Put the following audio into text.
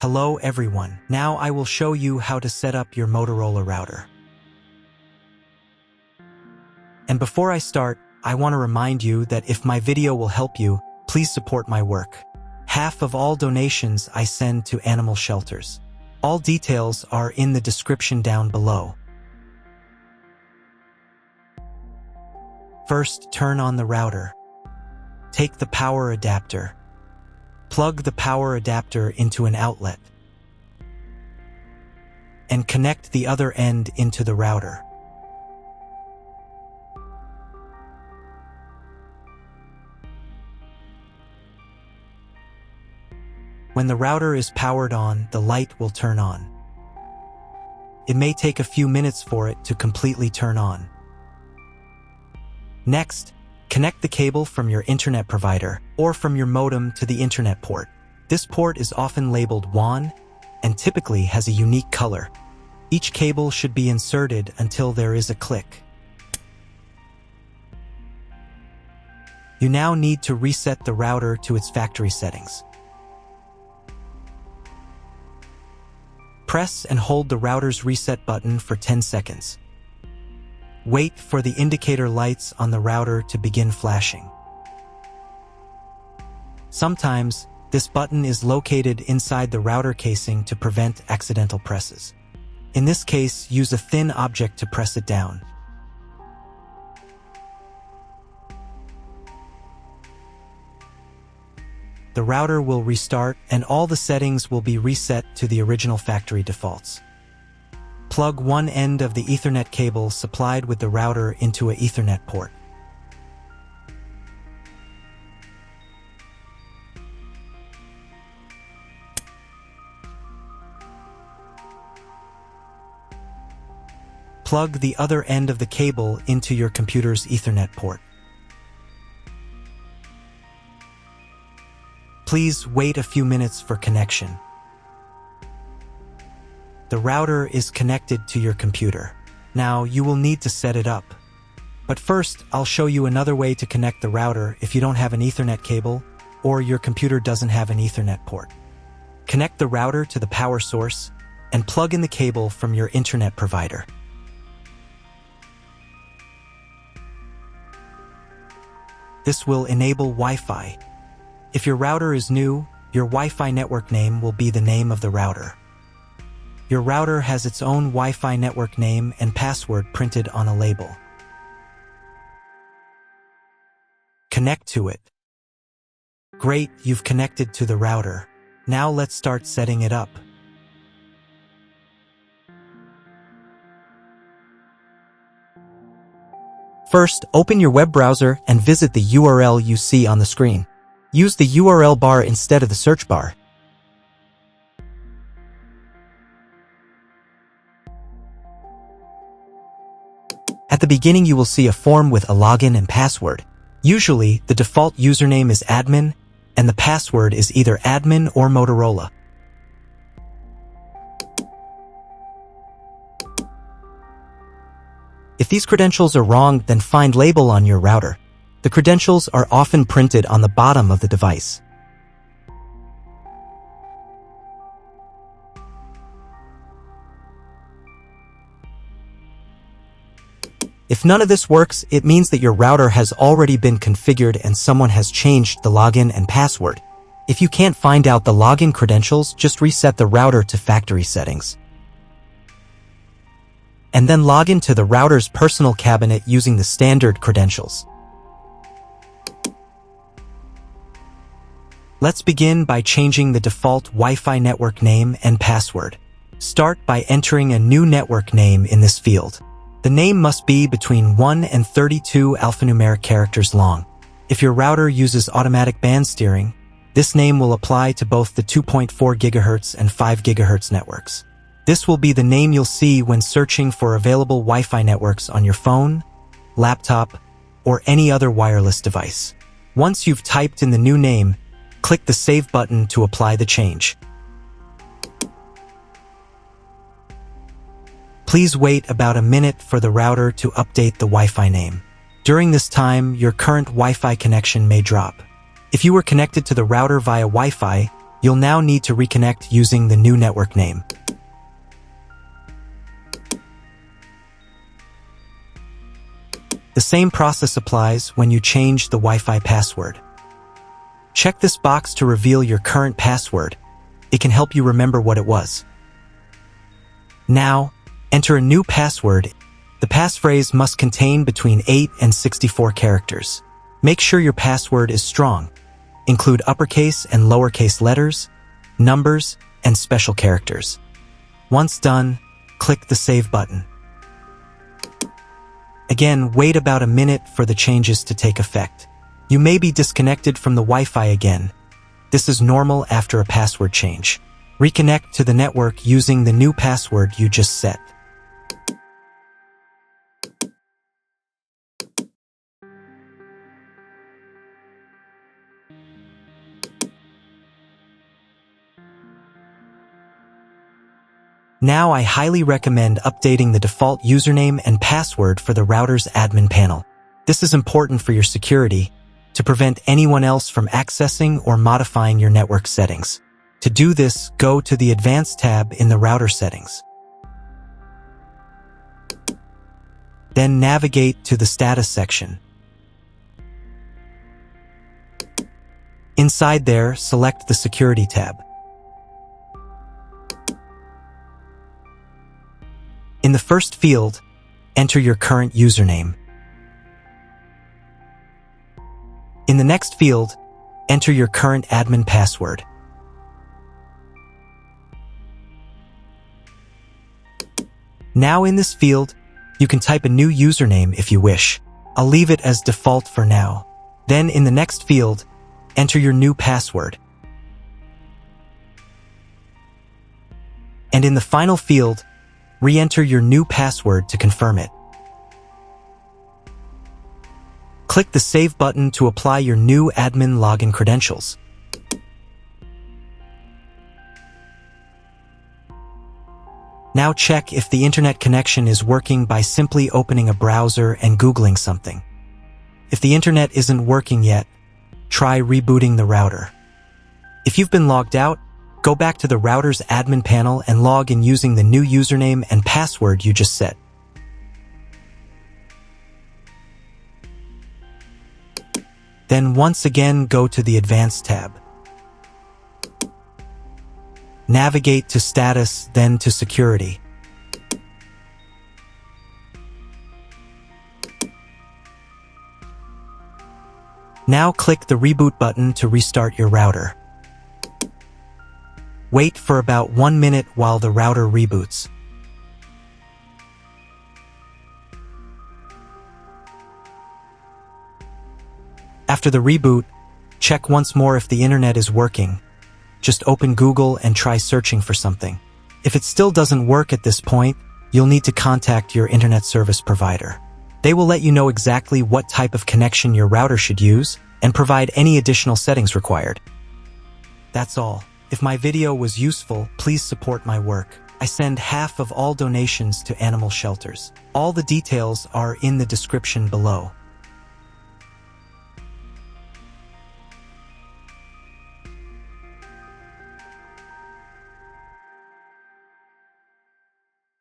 Hello everyone, now I will show you how to set up your Motorola router. And before I start, I want to remind you that if my video will help you, please support my work. Half of all donations I send to animal shelters. All details are in the description down below. First, turn on the router. Take the power adapter. Plug the power adapter into an outlet and connect the other end into the router. When the router is powered on, the light will turn on. It may take a few minutes for it to completely turn on. Next, connect the cable from your internet provider or from your modem to the internet port. This port is often labeled WAN and typically has a unique color. Each cable should be inserted until there is a click. You now need to reset the router to its factory settings. Press and hold the router's reset button for 10 seconds. Wait for the indicator lights on the router to begin flashing. Sometimes, this button is located inside the router casing to prevent accidental presses. In this case, use a thin object to press it down. The router will restart and all the settings will be reset to the original factory defaults. Plug one end of the Ethernet cable supplied with the router into an Ethernet port. Plug the other end of the cable into your computer's Ethernet port. Please wait a few minutes for connection. The router is connected to your computer. Now you will need to set it up. But first, I'll show you another way to connect the router if you don't have an Ethernet cable or your computer doesn't have an Ethernet port. Connect the router to the power source and plug in the cable from your internet provider. This will enable Wi-Fi. If your router is new, your Wi-Fi network name will be the name of the router. Your router has its own Wi-Fi network name and password printed on a label. Connect to it. Great, you've connected to the router. Now let's start setting it up. First, open your web browser and visit the URL you see on the screen. Use the URL bar instead of the search bar. At the beginning, you will see a form with a login and password. Usually, the default username is admin, and the password is either admin or Motorola. If these credentials are wrong, then find label on your router. The credentials are often printed on the bottom of the device. If none of this works, it means that your router has already been configured and someone has changed the login and password. If you can't find out the login credentials, just reset the router to factory settings. And then log into the router's personal cabinet using the standard credentials. Let's begin by changing the default Wi-Fi network name and password. Start by entering a new network name in this field. The name must be between 1 and 32 alphanumeric characters long. If your router uses automatic band steering, this name will apply to both the 2.4 GHz and 5 GHz networks. This will be the name you'll see when searching for available Wi-Fi networks on your phone, laptop, or any other wireless device. Once you've typed in the new name, click the Save button to apply the change. Please wait about a minute for the router to update the Wi-Fi name. During this time, your current Wi-Fi connection may drop. If you were connected to the router via Wi-Fi, You'll now need to reconnect using the new network name. The same process applies when you change the Wi-Fi password. Check this box to reveal your current password. It can help you remember what it was. Now, enter a new password. The passphrase must contain between 8 and 64 characters. Make sure your password is strong. Include uppercase and lowercase letters, numbers, and special characters. Once done, click the Save button. Again, wait about a minute for the changes to take effect. You may be disconnected from the Wi-Fi again. This is normal after a password change. Reconnect to the network using the new password you just set. Now I highly recommend updating the default username and password for the router's admin panel. This is important for your security to prevent anyone else from accessing or modifying your network settings. To do this, go to the Advanced tab in the router settings. Then navigate to the Status section. Inside there, select the Security tab. In the first field, enter your current username. In the next field, enter your current admin password. Now in this field, you can type a new username if you wish. I'll leave it as default for now. Then in the next field, enter your new password. And in the final field, re-enter your new password to confirm it. Click the Save button to apply your new admin login credentials. Now check if the internet connection is working by simply opening a browser and Googling something. If the internet isn't working yet, try rebooting the router. If you've been logged out, go back to the router's admin panel and log in using the new username and password you just set. Then once again go to the Advanced tab. Navigate to Status, then to Security. Now click the Reboot button to restart your router. Wait for about 1 minute while the router reboots. After the reboot, check once more if the internet is working. Just open Google and try searching for something. If it still doesn't work at this point, you'll need to contact your internet service provider. They will let you know exactly what type of connection your router should use and provide any additional settings required. That's all. If my video was useful, please support my work. I send half of all donations to animal shelters. All the details are in the description below.